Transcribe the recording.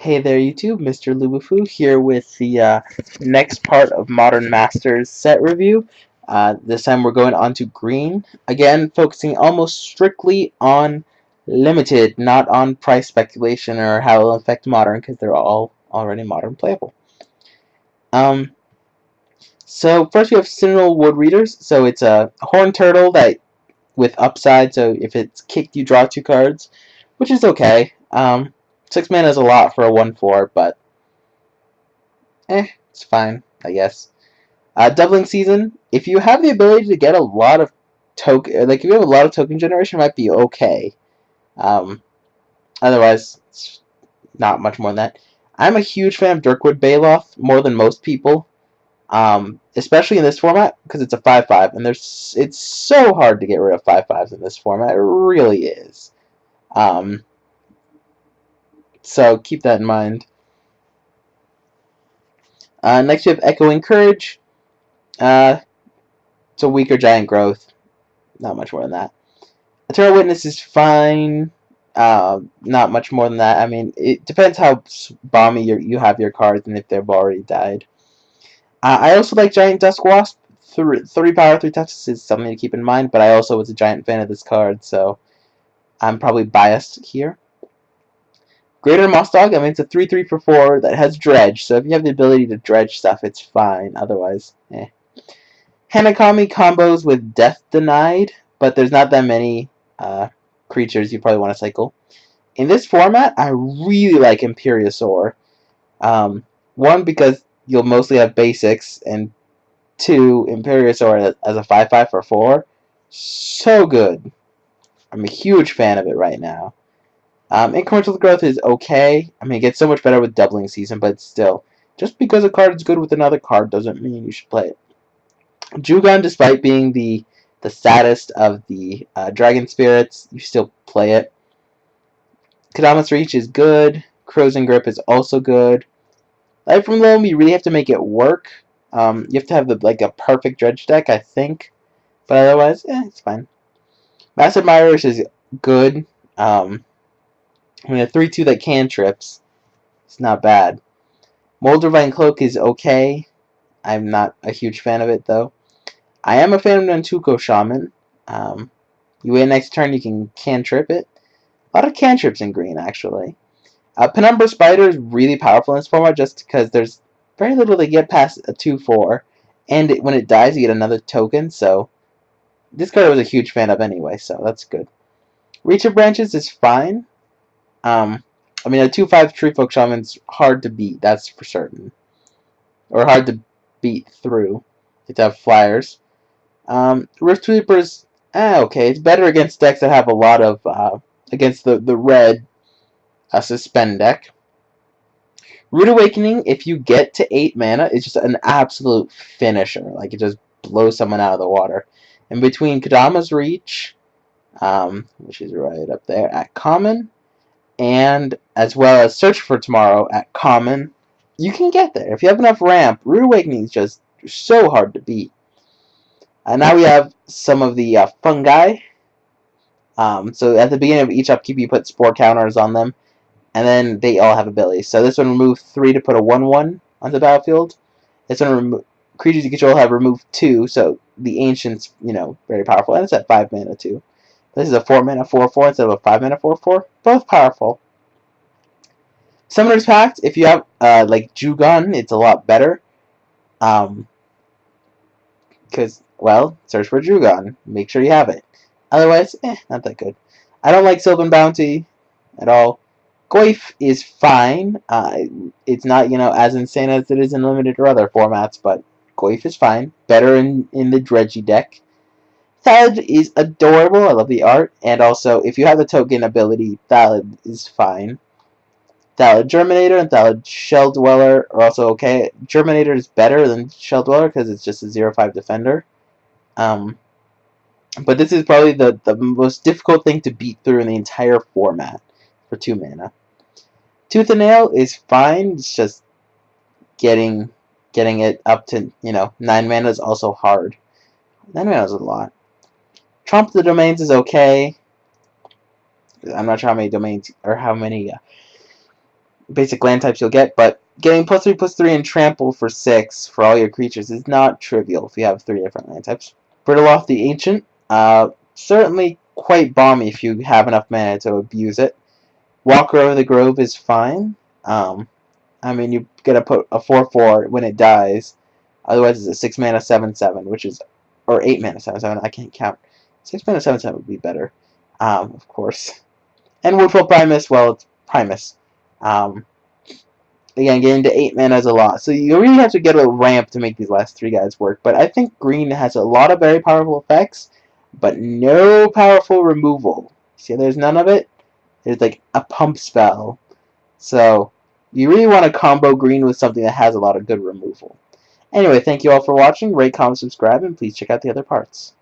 Hey there YouTube, Mrlubufu here with the next part of Modern Masters set review. This time we're going on to green. Again, focusing almost strictly on limited, not on price speculation or how it will affect modern, because they're all already modern playable. So first we have Sinnoh Wood Readers. So it's a horn turtle that with upside, so if it's kicked you draw 2 cards, which is okay. 6 mana is a lot for a 1/4, but it's fine, I guess. Doubling Season, if you have the ability to get a lot of token, like if you have a lot of token generation, it might be okay. Otherwise, it's not much more than that. I'm a huge fan of Dirkwood Baloth, more than most people. Especially in this format, because it's a 5/5, and it's so hard to get rid of 5/5s in this format. It really is. So keep that in mind. Next we have Echoing Courage. It's a weaker giant growth. Not much more than that. Eternal Witness is fine. Not much more than that. I mean, it depends how bomby you have your cards and if they've already died. I also like Giant Dusk Wasp. 3 power, 3 touches is something to keep in mind, but I also was a giant fan of this card, so I'm probably biased here. Greater Moss Dog, I mean, it's a 3/3 for 4 that has dredge, so if you have the ability to dredge stuff, it's fine. Otherwise, Hanakami combos with Death Denied, but there's not that many creatures you probably want to cycle. In this format, I really like Imperiosaur. 1, because you'll mostly have basics, and 2, Imperiosaur as a 5/5 for 4. So good. I'm a huge fan of it right now. Incremental growth is okay. I mean, it gets so much better with Doubling Season, but still. Just because a card is good with another card doesn't mean you should play it. Jugon, despite being the saddest of the Dragon Spirits, you still play it. Kadama's Reach is good. Crow's and Grip is also good. Life from Loam, you really have to make it work. You have to have a perfect dredge deck, I think. But otherwise, it's fine. Massive Irish is good. I mean, a 3/2 that cantrips. It's not bad. Moldavine Cloak is okay. I'm not a huge fan of it, though. I am a fan of Nantuko Shaman. You wait next turn, you can cantrip it. A lot of cantrips in green, actually. Penumbra Spider is really powerful in this format just because there's very little to get past a 2/4. And when it dies, you get another token, so this card I was a huge fan of anyway, so that's good. Reach of Branches is fine. I mean, a 2/5 Treefolk Shaman's hard to beat, that's for certain. Or hard to beat through. You have to have flyers. Rift Sweeper's okay. It's better against decks that have a lot of against the red suspend deck. Root Awakening, if you get to 8 mana, it's just an absolute finisher. Like, it just blows someone out of the water. And between Kadama's Reach, which is right up there at common, and as well as Search for Tomorrow at common, you can get there. If you have enough ramp, Root Awakening is just so hard to beat. Now we have some of the fungi. So at the beginning of each upkeep, you put spore counters on them, and then they all have abilities. So this one removes 3 to put a 1/1 on the battlefield. This one creatures you control have removed 2, so the Ancient's, very powerful, and it's at 5 mana too. This is a 4 mana 4/4 instead of a 5 mana 4/4. Both powerful. Summoner's Pact, if you have like Jugon, it's a lot better. Because, well, search for Jugon. Make sure you have it. Otherwise, not that good. I don't like Sylvan Bounty at all. Goyf is fine. It's not, as insane as it is in limited or other formats, but Goyf is fine. Better in the Dredgy deck. Thalid is adorable. I love the art. And also, if you have the token ability, Thalid is fine. Thalid Germinator and Thalid Shell Dweller are also okay. Germinator is better than Shell Dweller because it's just a 0/5 defender. But this is probably the most difficult thing to beat through in the entire format for 2 mana. Tooth and Nail is fine. It's just getting it up to 9 mana is also hard. 9 mana is a lot. Trump the Domains is okay. I'm not sure how many domains or how many basic land types you'll get, but getting +3/+3 and trample for 6 for all your creatures is not trivial if you have 3 different land types. Brittlelov the Ancient, certainly quite balmy if you have enough mana to abuse it. Walker of the Grove is fine. I mean, you gotta put a 4/4 when it dies. Otherwise, it's a 6 mana 7/7, which is, or 8 mana 7/7. I can't count. 6 mana 7/7 would be better, of course. And Woodfall Primus, well, it's Primus. Again, getting to 8 mana is a lot. So you really have to get a ramp to make these last 3 guys work. But I think green has a lot of very powerful effects, but no powerful removal. See, there's none of it. There's like a pump spell. So you really want to combo green with something that has a lot of good removal. Anyway, thank you all for watching. Rate, comment, subscribe, and please check out the other parts.